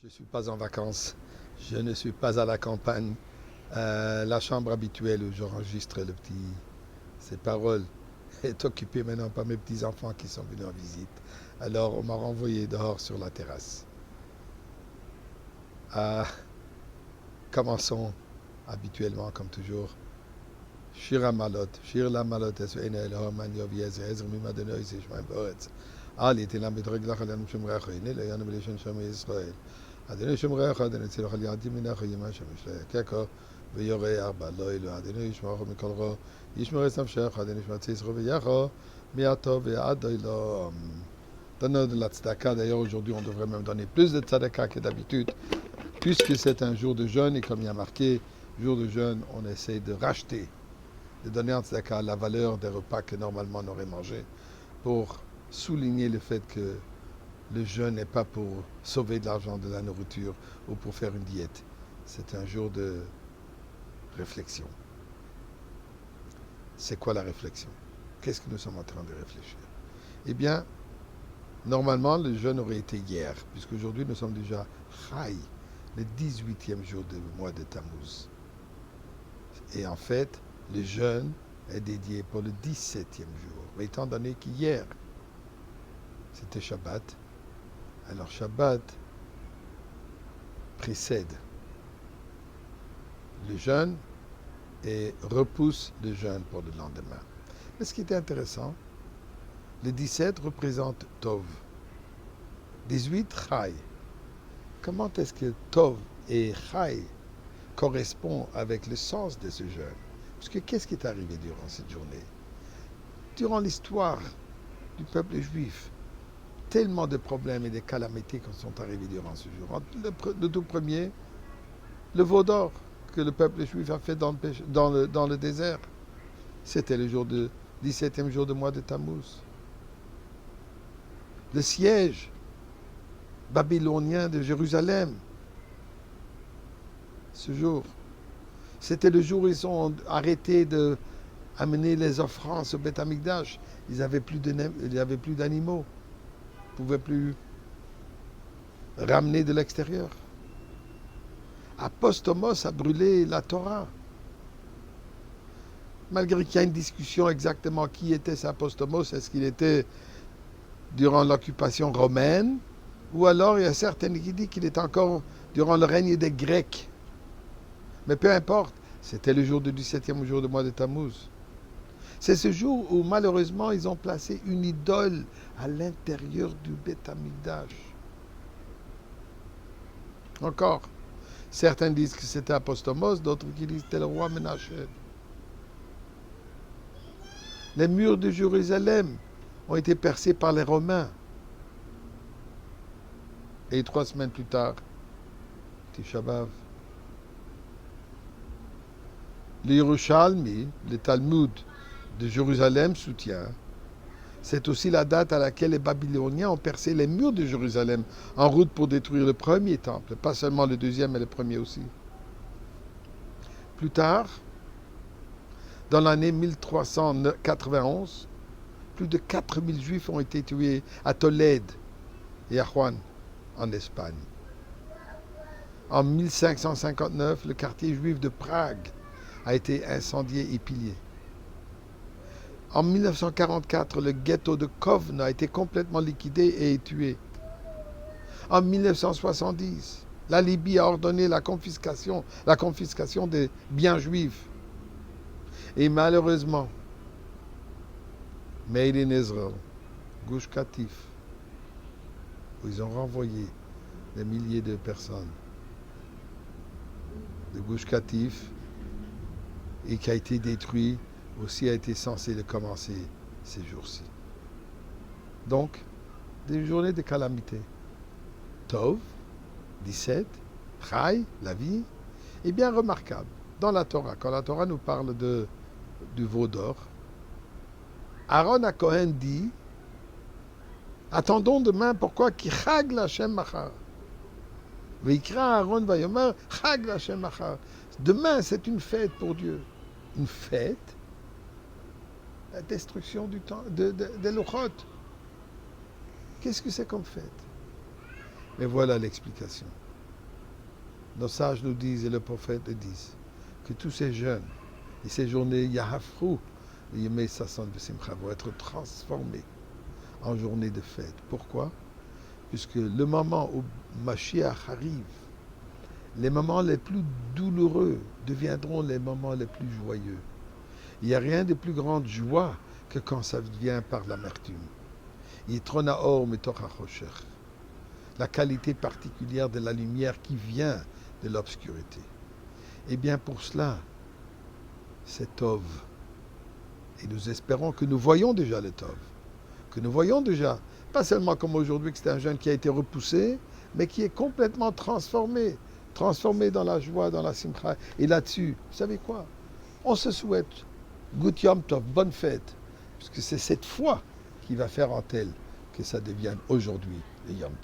Je ne suis pas en vacances, je ne suis pas à la campagne. La chambre habituelle où j'enregistre ces paroles est occupée maintenant par mes petits-enfants qui sont venus en visite. Alors on m'a renvoyé dehors sur la terrasse. Euh, Commençons habituellement, comme toujours. Shir Hamalot, Shir Lamalot, Esveina Elohim, Yovi Ezra, Mimadeno, Ishmael Boetz. Ali, Tina Midreg, Lachalem Shumrach, Nil, Yan Belishon Shem Israel. אדוני שומרך, אדוני צילוך על יעדים מנך ימה שמש להיקקו ויורא ארבע לא אלו, אדוני ישמרך מכל רע, ישמר את נפשך, אדוני ישמר צייסרו ויחו, מעתו ועד אילום. Donne de la tzedaka. D'ailleurs, aujourd'hui, on devrait même donner plus de tzedaka que d'habitude, puisque c'est un jour de jeûne, et comme il y a marqué, jour de jeûne, on essaie de racheter, de donner en tzedaka la valeur des repas que normalement on aurait mangé, pour souligner le fait que le jeûne n'est pas pour sauver de l'argent, de la nourriture ou pour faire une diète. C'est un jour de réflexion. C'est quoi la réflexion? Qu'est-ce que nous sommes en train de réfléchir? Eh bien, normalement, le jeûne aurait été hier, puisqu'aujourd'hui nous sommes déjà Chai, le 18e jour du mois de Tammuz. Et en fait, le jeûne est dédié pour le 17e jour. Mais étant donné qu'hier, c'était Shabbat, alors Shabbat précède le jeûne et repousse le jeûne pour le lendemain. Mais ce qui était intéressant, le 17 représente Tov, 18 Chai. Comment est-ce que Tov et Chai correspondent avec le sens de ce jeûne? Parce que qu'est-ce qui est arrivé durant cette journée? Durant l'histoire du peuple juif, tellement de problèmes et de calamités qui sont arrivés durant ce jour. Le tout premier, le veau d'or que le peuple juif a fait dans le désert. C'était le 17e jour du mois de Tammuz. Le siège babylonien de Jérusalem. Ce jour. C'était le jour où ils ont arrêté d'amener les offrandes au Beth Amikdash. Il n'y avait plus d'animaux. Ne pouvaient plus ramener de l'extérieur. Apostomos a brûlé la Torah. Malgré qu'il y a une discussion exactement qui était cet apostomos, est-ce qu'il était durant l'occupation romaine, ou alors il y a certaines qui disent qu'il est encore durant le règne des Grecs. Mais peu importe, c'était le jour du 17e jour du mois de Tammuz. C'est ce jour où malheureusement ils ont placé une idole à l'intérieur du Beth Amikdash. Encore, certains disent que c'était Apostomos, d'autres qui disent que c'était le roi Ménaché. Les murs de Jérusalem ont été percés par les Romains. Et 3 semaines plus tard, Tisha B'Av. Le Yerushalmi, le Talmud de Jérusalem soutient. C'est aussi la date à laquelle les Babyloniens ont percé les murs de Jérusalem en route pour détruire le premier temple, pas seulement le deuxième, mais le premier aussi. Plus tard, dans l'année 1391, plus de 4000 Juifs ont été tués à Tolède et à Juan, en Espagne. En 1559, le quartier juif de Prague a été incendié et pillé. En 1944, le ghetto de Kovno a été complètement liquidé et tué. En 1970, la Libye a ordonné la confiscation des biens juifs. Et malheureusement, Made in Israel, Gush Katif, où ils ont renvoyé des milliers de personnes de Gush Katif et qui a été détruit, aussi a été censé de commencer ces jours-ci. Donc, des journées de calamité. Tov, 17, Chai, la vie, est bien remarquable. Dans la Torah, quand la Torah nous parle du veau d'or, Aaron à Cohen dit, attendons demain, pourquoi? Ki chag l'Hashem machar. Veikra Aaron vayomer, chag l'Hashem machar. Demain, c'est une fête pour Dieu. Une fête? La destruction du temps, des Luchot. Qu'est-ce que c'est comme fête? Mais voilà l'explication. nos sages nous disent et le prophète le disent, que tous ces jeûnes et ces journées Yahafrou, Yemei Sasson Besimcha, vont être transformés en journées de fête. Pourquoi? Puisque le moment où Mashiach arrive, les moments les plus douloureux deviendront les moments les plus joyeux. Il n'y a rien de plus grande joie que quand ça vient par l'amertume. Yitrona or metoch hachosher. La qualité particulière de la lumière qui vient de l'obscurité. Et bien pour cela, c'est Tov. Et nous espérons que nous voyons déjà le Tov. Que nous voyons déjà, pas seulement comme aujourd'hui que c'est un jeune qui a été repoussé, mais qui est complètement transformé dans la joie, dans la simcha. Et là-dessus, vous savez quoi? On se souhaite Gut Yom Tov, bonne fête, puisque c'est cette foi qui va faire en tel que ça devienne aujourd'hui le Yom Tov.